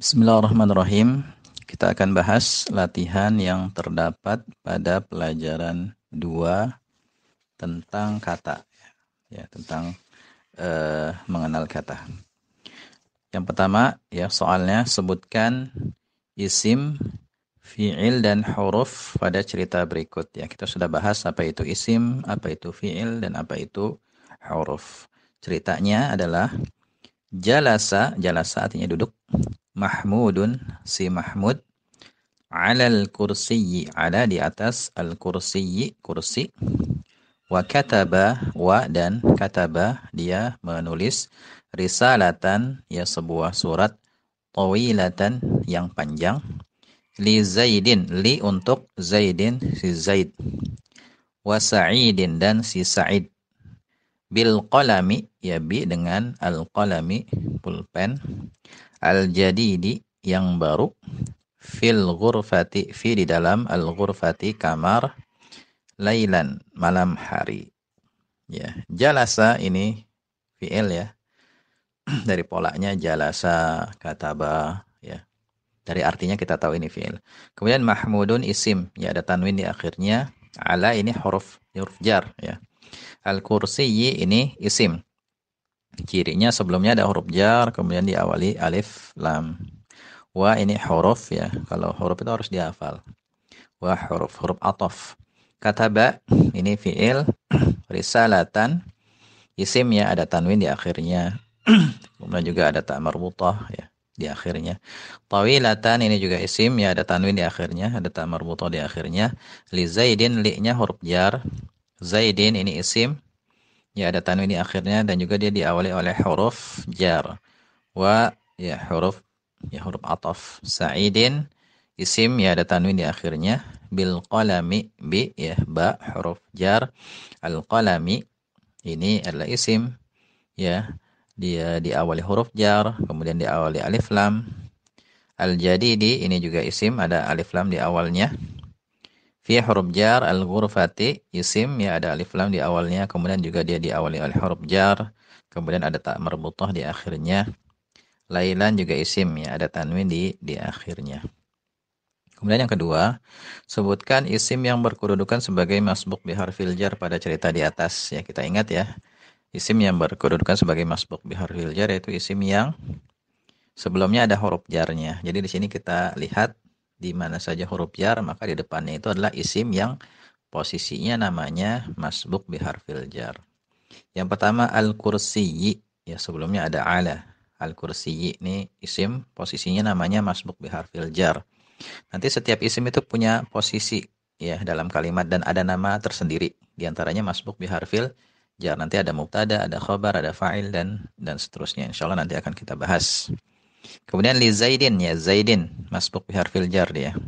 Bismillahirrahmanirrahim. Kita akan bahas latihan yang terdapat pada pelajaran 2 tentang kata, ya, tentang mengenal kata. Yang pertama, ya, soalnya sebutkan isim, fi'il dan huruf pada cerita berikut. Ya, kita sudah bahas apa itu isim, apa itu fi'il dan apa itu huruf. Ceritanya adalah jalasa artinya duduk. Mahmudun, si Mahmud, alal kursiyyi, ada di atas al kursiyyi, kursi. Wa kataba, wa dan kataba, dia menulis risalatan, ya, sebuah surat, tawilatan, yang panjang, li Zaidin, li untuk Zaidin, si Zaid, wa Sa'idin dan si Sa'id, bil qalami, ya, bi dengan al qalami, pulpen, al jadidi, yang baru, fil ghurfati, fi di dalam al ghurfati, kamar, lailan, malam hari. Ya, jalasa ini fi'il, ya. Dari polanya jalasa, kataba, ya. Dari artinya kita tahu ini fi'il. Kemudian mahmudun isim, ya, ada tanwin di akhirnya. Ala ini huruf jar, ya. Al kursiyyi ini isim. Cirinya sebelumnya ada huruf jar, kemudian diawali alif lam. Wa ini huruf, ya. Kalau huruf itu harus dihafal. Wa huruf ataf. Kataba ini fi'il, risalatan isim, ya, ada tanwin di akhirnya. Kemudian juga ada ta marbutah, ya, di akhirnya. Tawilatan ini juga isim, ya, ada tanwin di akhirnya, ada ta marbutah di akhirnya. Li Zaidin, li-nya huruf jar. Zaidin ini isim, ya, ada tanwin di akhirnya dan juga dia diawali oleh huruf jar. Wa, ya, huruf ataf. Sa'idin isim, ya, ada tanwin di akhirnya. Bil qalami, bi, ya, ba, huruf jar. Al qalami ini adalah isim, ya, dia diawali huruf jar, kemudian diawali alif lam. Al jadidi ini juga isim, ada alif lam di awalnya. Fi huruf jar al ghurfati isim, ya, ada alif lam di awalnya, kemudian juga dia diawali oleh huruf jar, kemudian ada ta marbutah di akhirnya. Lailan juga isim, ya, ada tanwin di akhirnya. Kemudian yang kedua, sebutkan isim yang berkedudukan sebagai masbuk biharfil jar pada cerita di atas. Ya, kita ingat, ya, isim yang berkedudukan sebagai masbuk biharfil jar yaitu isim yang sebelumnya ada huruf jarnya. Jadi di sini kita lihat di mana saja huruf jar, maka di depannya itu adalah isim yang posisinya namanya masbuk biharfil jar. Yang pertama al-kursiyyi, ya, sebelumnya ada ala. Al-kursiyyi ini isim, posisinya namanya masbuk biharfil jar. Nanti setiap isim itu punya posisi, ya, dalam kalimat dan ada nama tersendiri. Di antaranya masbuk biharfil jar. Nanti ada mubtada, ada khobar, ada fa'il dan seterusnya. Insyaallah nanti akan kita bahas. Kemudian li Zaidin, ya, Zaidin masbuk biharfil jar dia.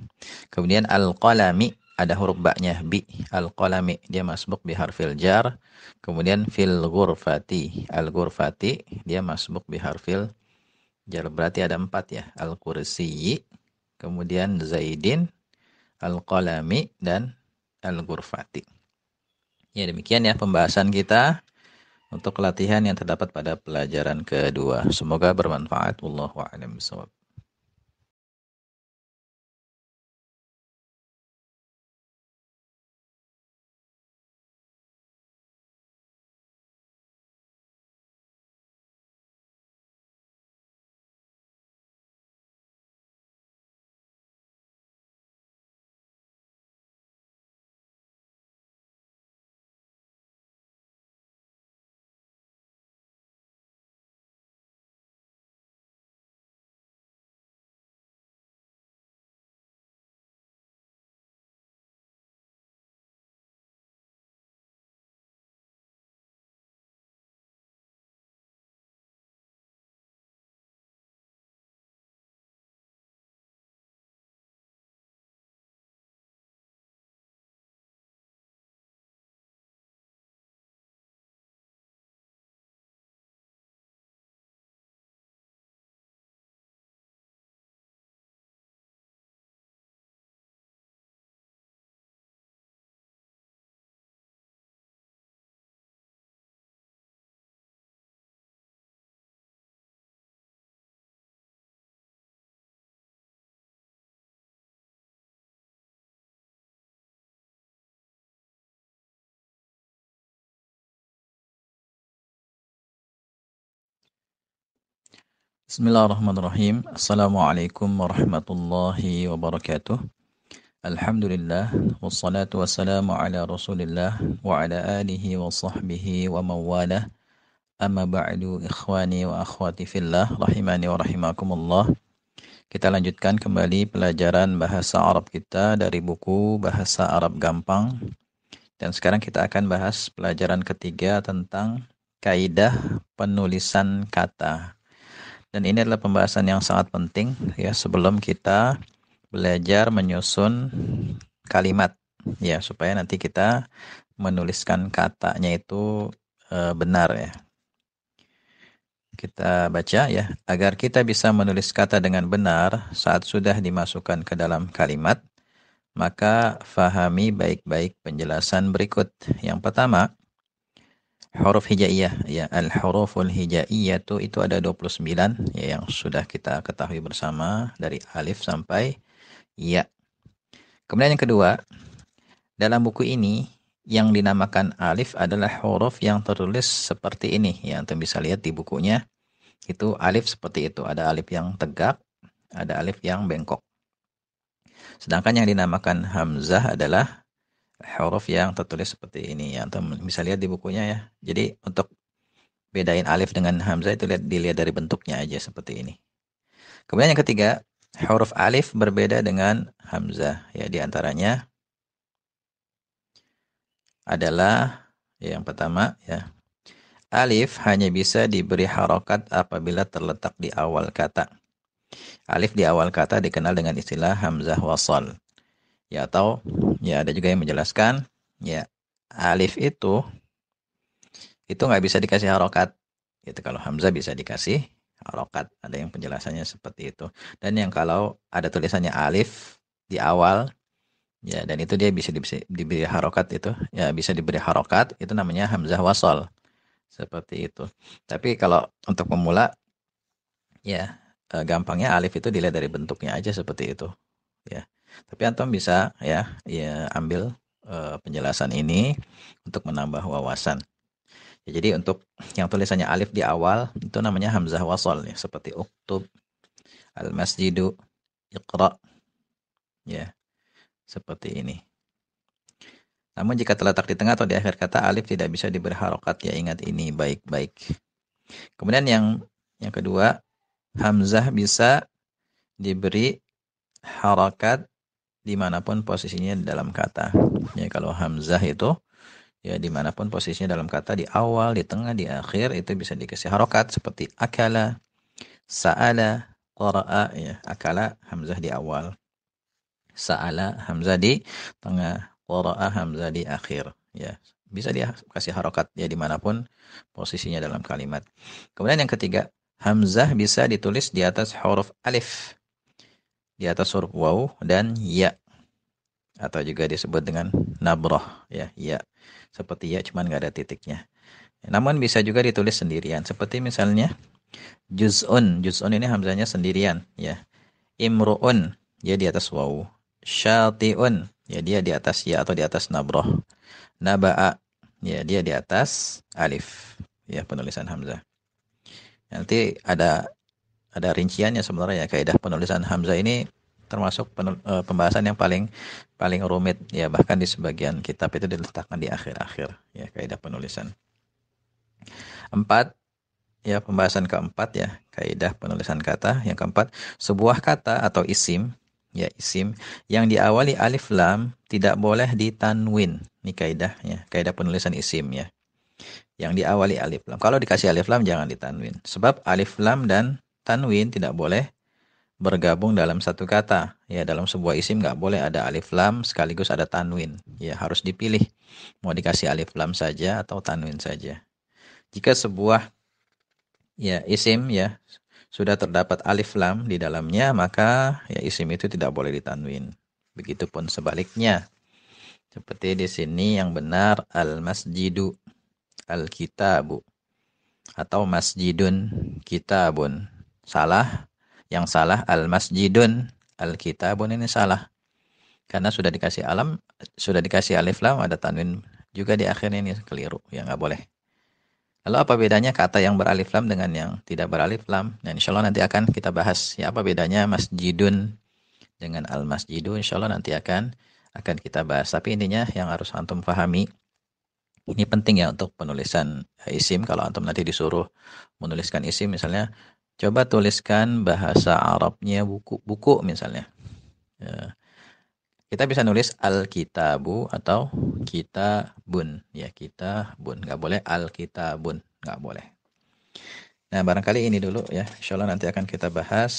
Kemudian al-qalami ada huruf ba-nya, bi, al-qalami dia masbuk biharfil jar. Kemudian fil ghurfati, al-ghurfati dia masbuk biharfil jar. Berarti ada 4, ya, al-kursiyyi, kemudian Zaidin, al-qalami dan al-ghurfati. Ya, demikian, ya, pembahasan kita untuk latihan yang terdapat pada pelajaran kedua. Semoga bermanfaat. Wallahu a'lam bishawab. Bismillahirrahmanirrahim. Assalamualaikum warahmatullahi wabarakatuh. Alhamdulillah wassalatu wassalamu ala Rasulillah wa ala alihi wa sahbihi wa mawalah. Amma ba'du, ikhwani wa akhwati fillah rahimani wa rahimakumullah. Kita lanjutkan kembali pelajaran bahasa Arab kita dari buku Bahasa Arab Gampang. Dan sekarang kita akan bahas pelajaran ketiga tentang kaidah penulisan kata. Dan ini adalah pembahasan yang sangat penting ya sebelum kita belajar menyusun kalimat ya supaya nanti kita menuliskan katanya itu benar ya. Kita baca ya, agar kita bisa menulis kata dengan benar saat sudah dimasukkan ke dalam kalimat, maka fahami baik-baik penjelasan berikut. Yang pertama, huruf hijaiyah ya, al-huruful hijaiyah itu ada 29 ya yang sudah kita ketahui bersama dari alif sampai ya. Kemudian yang kedua, dalam buku ini yang dinamakan alif adalah huruf yang tertulis seperti ini ya, Anda bisa lihat di bukunya. Itu alif seperti itu, ada alif yang tegak, ada alif yang bengkok. Sedangkan yang dinamakan hamzah adalah huruf yang tertulis seperti ini ya, Anda bisa lihat di bukunya ya. Jadi untuk bedain alif dengan hamzah itu dilihat dari bentuknya aja seperti ini. Kemudian yang ketiga, huruf alif berbeda dengan hamzah ya, di antaranya adalah ya, yang pertama ya, alif hanya bisa diberi harokat apabila terletak di awal kata. Alif di awal kata dikenal dengan istilah hamzah wasal. Ya, atau ya ada juga yang menjelaskan ya, alif itu nggak bisa dikasih harokat. Itu kalau hamzah bisa dikasih harokat. Ada yang penjelasannya seperti itu. Dan yang kalau ada tulisannya alif di awal ya, dan itu dia bisa diberi harokat, itu ya bisa diberi harokat, itu namanya hamzah wasal. Seperti itu. Tapi kalau untuk pemula ya, gampangnya alif itu dilihat dari bentuknya aja seperti itu ya. Tapi antum bisa ya ambil penjelasan ini untuk menambah wawasan. Ya, jadi untuk yang tulisannya alif di awal itu namanya hamzah wasal ya, seperti uktub, al-masjidu, iqra ya, seperti ini. Namun jika terletak di tengah atau di akhir kata, alif tidak bisa diberi harokat ya, ingat ini baik-baik. Kemudian yang kedua, hamzah bisa diberi harokat dimanapun posisinya dalam kata. Ya, kalau hamzah itu ya dimanapun posisinya dalam kata, di awal, di tengah, di akhir, itu bisa dikasih harokat seperti akala, sa'ala, qara'a ya. Akala hamzah di awal, sa'ala hamzah di tengah, qara'a hamzah di akhir ya. Bisa dikasih harokat ya dimanapun posisinya dalam kalimat. Kemudian yang ketiga, hamzah bisa ditulis di atas huruf alif, di atas huruf waw dan ya, atau juga disebut dengan nabrah ya, ya seperti ya cuman nggak ada titiknya. Namun bisa juga ditulis sendirian, seperti misalnya juz'un. Juz'un ini hamzahnya sendirian ya. Imru'un ya di atas waw. Syati'un ya dia di atas ya atau di atas nabrah. Naba'a ya dia di atas alif ya, penulisan hamzah. Nanti ada rinciannya sebenarnya ya, kaidah penulisan hamzah ini termasuk pembahasan yang paling rumit ya, bahkan di sebagian kitab itu diletakkan di akhir-akhir ya, kaidah penulisan. 4 ya, pembahasan keempat ya, kaidah penulisan kata. Yang keempat, sebuah kata atau isim ya, isim yang diawali alif lam tidak boleh ditanwin. Ini kaidahnya, kaidah penulisan isim ya, yang diawali alif lam. Kalau dikasih alif lam jangan ditanwin, sebab alif lam dan tanwin tidak boleh bergabung dalam satu kata ya. Dalam sebuah isim nggak boleh ada alif lam sekaligus ada tanwin ya, harus dipilih mau dikasih alif lam saja atau tanwin saja. Jika sebuah ya isim ya sudah terdapat alif lam di dalamnya, maka ya isim itu tidak boleh ditanwin. Begitupun sebaliknya, seperti di sini yang benar al-masjidu, al-kitabu, atau masjidun, kitabun. Salah, yang salah al-masjidun, al-kitabun, ini salah. Karena sudah dikasih alif lam, ada tanwin juga di akhirnya, ini keliru, ya nggak boleh. Lalu apa bedanya kata yang beralif lam dengan yang tidak beralif lam? Nah, insya Allah nanti akan kita bahas ya apa bedanya masjidun dengan al-masjidu. Insya Allah nanti akan kita bahas. Tapi intinya yang harus antum pahami, ini penting ya untuk penulisan isim. Kalau antum nanti disuruh menuliskan isim misalnya, coba tuliskan bahasa Arabnya buku misalnya. Ya, kita bisa nulis al-kitabu atau kitabun. Ya, kitabun. Nggak boleh al-kitabun. Nggak boleh. Nah, barangkali ini dulu ya. Insyaallah nanti akan kita bahas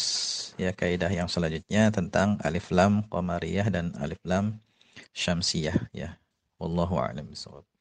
ya kaidah yang selanjutnya tentang alif lam qamariyah dan alif lam syamsiyah ya. Wallahu a'lam bishawab.